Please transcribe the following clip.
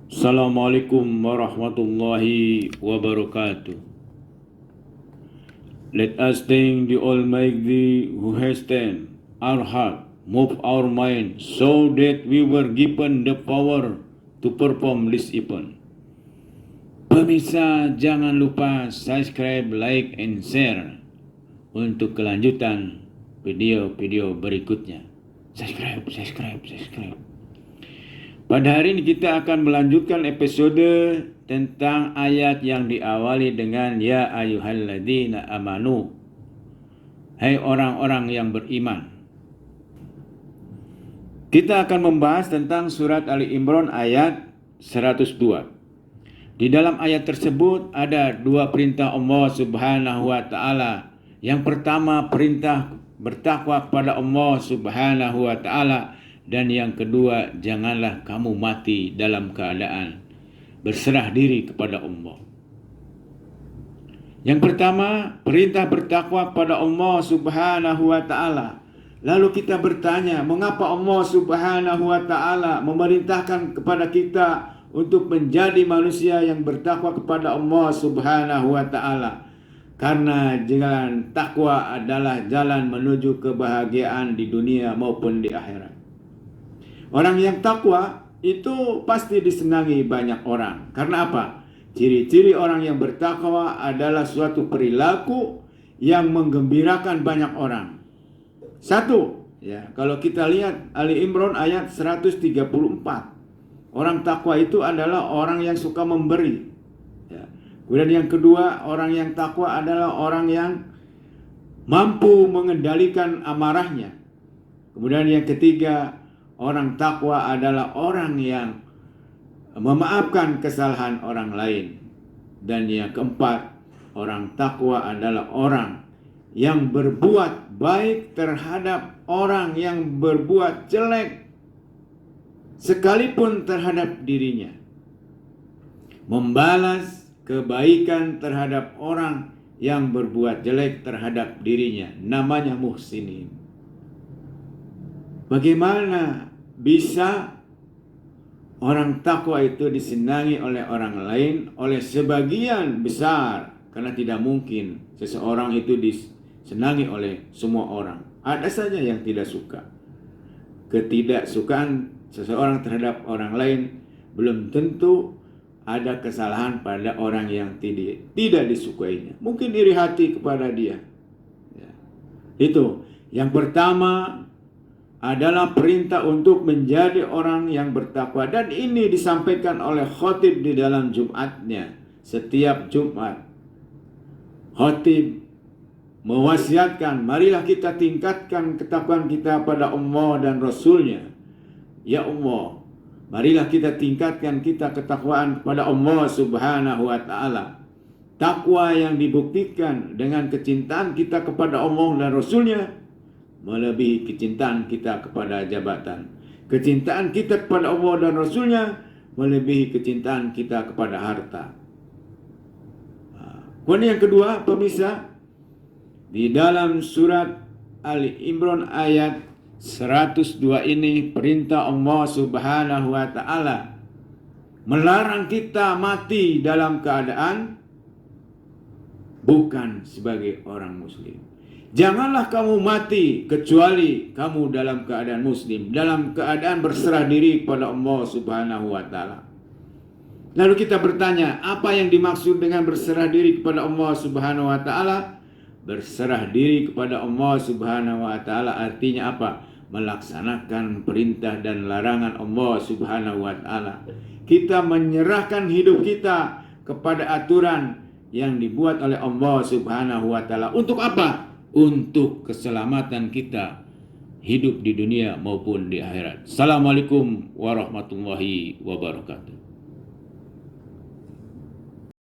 Assalamualaikum warahmatullahi wabarakatuh. Let us thank the Almighty who has turned our heart, move our mind, so that we were given the power to perform this event. Pemirsa, jangan lupa subscribe, like, and share untuk kelanjutan video-video berikutnya. Subscribe. Pada hari ini kita akan melanjutkan episode tentang ayat yang diawali dengan Ya ayyuhalladzina amanu. Hai orang-orang yang beriman. Kita akan membahas tentang surat Ali Imran ayat 102. Di dalam ayat tersebut ada dua perintah Allah Subhanahu wa taala. Yang pertama, perintah bertakwa kepada Allah Subhanahu wa taala. Dan yang kedua, janganlah kamu mati dalam keadaan berserah diri kepada Allah. Yang pertama, perintah bertakwa kepada Allah Subhanahu wa taala. Lalu kita bertanya, mengapa Allah Subhanahu wa taala memerintahkan kepada kita untuk menjadi manusia yang bertakwa kepada Allah Subhanahu wa taala? Karena jalan takwa adalah jalan menuju kebahagiaan di dunia maupun di akhirat. Orang yang takwa itu pasti disenangi banyak orang. Karena apa? Ciri-ciri orang yang bertakwa adalah suatu perilaku yang menggembirakan banyak orang. Satu, ya, kalau kita lihat Ali Imran ayat 134. Orang takwa itu adalah orang yang suka memberi. Ya. Kemudian yang kedua, orang yang takwa adalah orang yang mampu mengendalikan amarahnya. Kemudian yang ketiga, orang takwa adalah orang yang memaafkan kesalahan orang lain. Dan yang keempat, orang takwa adalah orang yang berbuat baik terhadap orang yang berbuat jelek sekalipun terhadap dirinya. Membalas kebaikan terhadap orang yang berbuat jelek terhadap dirinya. Namanya muhsinin. Bagaimana bisa orang takwa itu disenangi oleh orang lain, oleh sebagian besar? Karena tidak mungkin seseorang itu disenangi oleh semua orang. Ada saja yang tidak suka. Ketidaksukaan seseorang terhadap orang lain belum tentu ada kesalahan pada orang yang tidak disukainya. Mungkin iri hati kepada dia. Ya. Itu. Yang pertama adalah perintah untuk menjadi orang yang bertakwa. Dan ini disampaikan oleh khotib di dalam Jumatnya. Setiap Jumat, khotib mewasiatkan, marilah kita tingkatkan ketakwaan kita pada Allah dan Rasulnya. Ya Allah, marilah kita tingkatkan ketakwaan kepada Allah Subhanahu wa ta'ala. Takwa yang dibuktikan dengan kecintaan kita kepada Allah dan Rasulnya melebihi kecintaan kita kepada jabatan. Kecintaan kita kepada Allah dan Rasulnya melebihi kecintaan kita kepada harta. Kemudian yang kedua, pemirsa, di dalam surat Ali Imran ayat 102 ini perintah Allah Subhanahu wa ta'ala melarang kita mati dalam keadaan bukan sebagai orang muslim. Janganlah kamu mati kecuali kamu dalam keadaan muslim, dalam keadaan berserah diri kepada Allah Subhanahu wa ta'ala. Lalu kita bertanya, apa yang dimaksud dengan berserah diri kepada Allah Subhanahu wa ta'ala? Berserah diri kepada Allah Subhanahu wa ta'ala artinya apa? Melaksanakan perintah dan larangan Allah Subhanahu wa ta'ala. Kita menyerahkan hidup kita kepada aturan yang dibuat oleh Allah Subhanahu wa ta'ala. Untuk apa? Untuk keselamatan kita hidup di dunia maupun di akhirat. Assalamualaikum warahmatullahi wabarakatuh.